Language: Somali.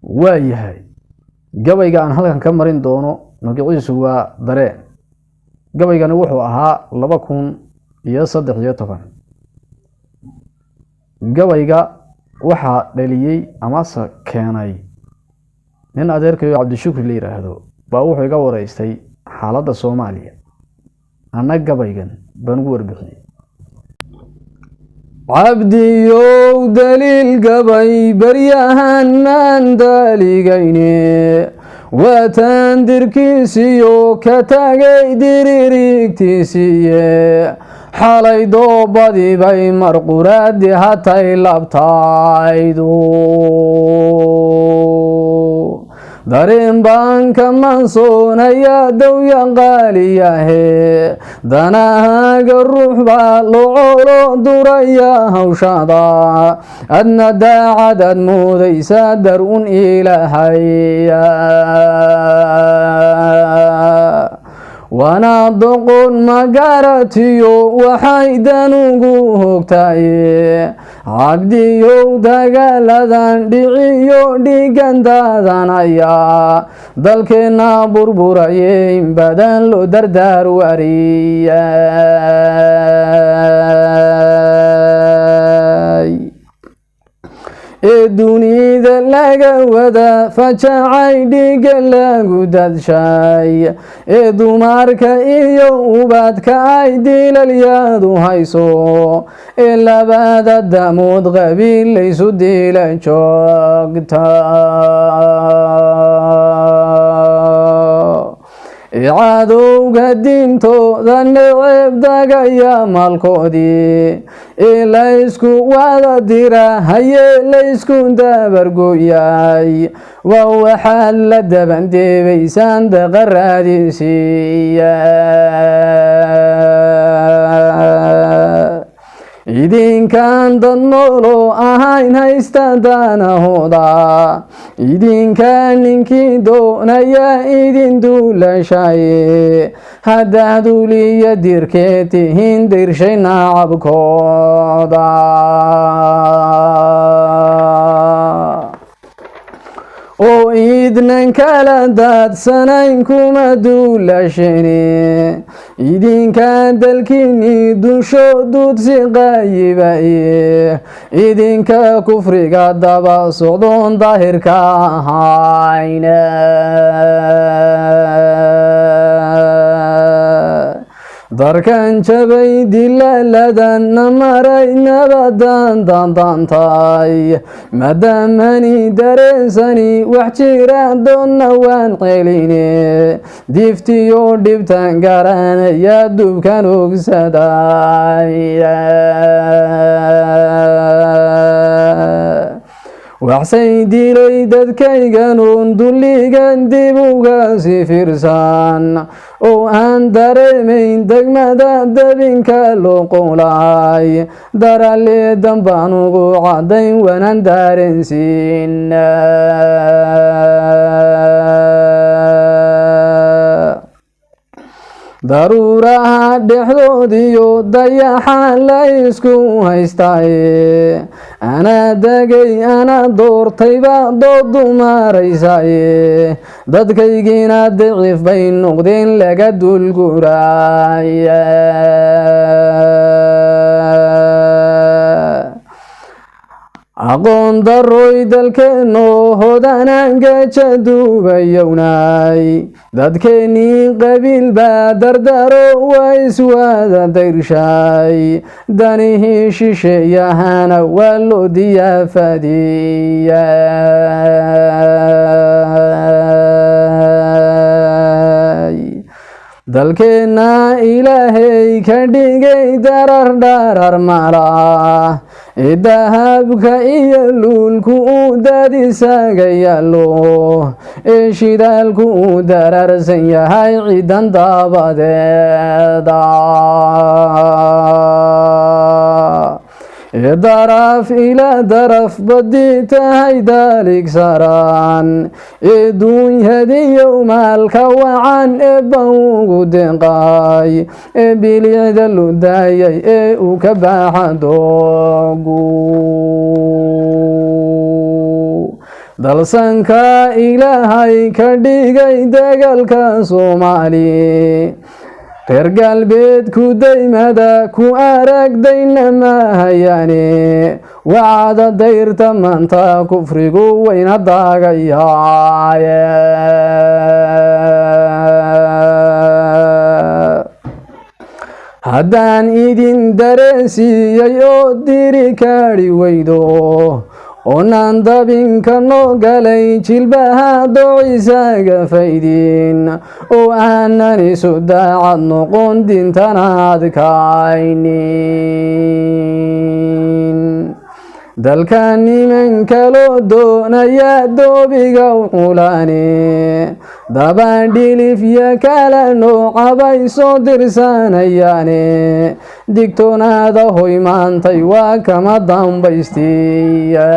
waayahay gabayga aan halkan ka marin doono magaciisu waa dareen gabaygana wuxuu ahaa 2013 gabayga waxaa dhaliyay ama keenay nin adeerkayo Cabdishukri la yiraahdo baa wuxuu iga wareystay xaaladda Soomaaliya ana gabaygan baan ugu warbixiyay cabdiyow daliil gabay baryahan maan daligayne watan dirkiisiyo ka tagay diririgtiisiye xalay doobadii bay marquraadi hatay labtaydu dareen baan ka mansoonaya dawya qaaliyahe danahaaga ruux baa locolo duraya hawshada adna daacad aad moodaysaa dar-un ilaahaya wana doqon magaratiyo waxay danugu hogtaye cabdiyow dagaaladan dhiciyo dhigandaadanaya dalkeena burburaye in badan loo dardaar wariyay dunida laga wada fajacay dhiga lagu dadshay dumarka iyo ubadka ay dilalyadu hayso labada damood qabiil laysu dila joogta cadowga diintooda neceb dagaya maalkoodii laysku wada dira haye laysku dabargoyay waa waxaad la dabandeebaysaan daqaraadiisiiya idinkaan dad noolo ahayn haysta danahooda idinkaan ninkii doonaya idin duulashaye haddaad uliya dirkee tihiin dirshay nacabkooda oo idnan kala daadsanayn kuma duulashene idinka dalkiini dunsho duudsi qayibaye idinka kufriga daba socdoon daahirka ahayna darkan jabay dilaladan maray nabadan dandaantay madamani dareensani wax jira doonna waan celine diftiyo dhibtan garanaya dubkan ogsaday waxsay dilay dadkayganuun dulligan dib uga sii fiirsan oo aan dareemayn degmada dabinka loo qowlay daralle dambaan ugu caddayn wanan dareensiina daruuraha dhexdoodiyo dayaxa la isku haystaye ana degay ana doortayba doodu maraysaye dadkaygiina daciif bay noqdeen laga dulguraya aqoon daroy dalkeenoo hodanaan gaja duubayownay dadkeennii qabiil baa dardaro waa iswada dayrshay danihii shisheeyahana waa loo diyaafadiya dalkeena ilaahay ka dhigay darar dharar mala dahabka iyo luulku uu daadisaga yaalo shidaalku uu dararsan yahay ciidan dabadeeda daraf ila daraf badii tahay dalig saran dunyadiyo maalka wacan ban ugu deeqay bilicda lu daayay uu ka baaxa doogu dalsanka ilaahay ka dhigay dagaalka Soomaali reer galbeedku daymada ku aragdayna mahayaane wacada dayrta maanta kufrigu wayna daagayaaye haddaan idin dareensiiyey oo diri kaadhi weydo oonaan dabinka noo galay jilbaha doocisaga faydin oo aanan isu daacad noqon dintana adkaynin dalka nimanka loo doonaya doobiga u culaane dabandhilifya kala nooca bay soo dirsanayaane digtoonaada hoy maantay waa kama dambaystiya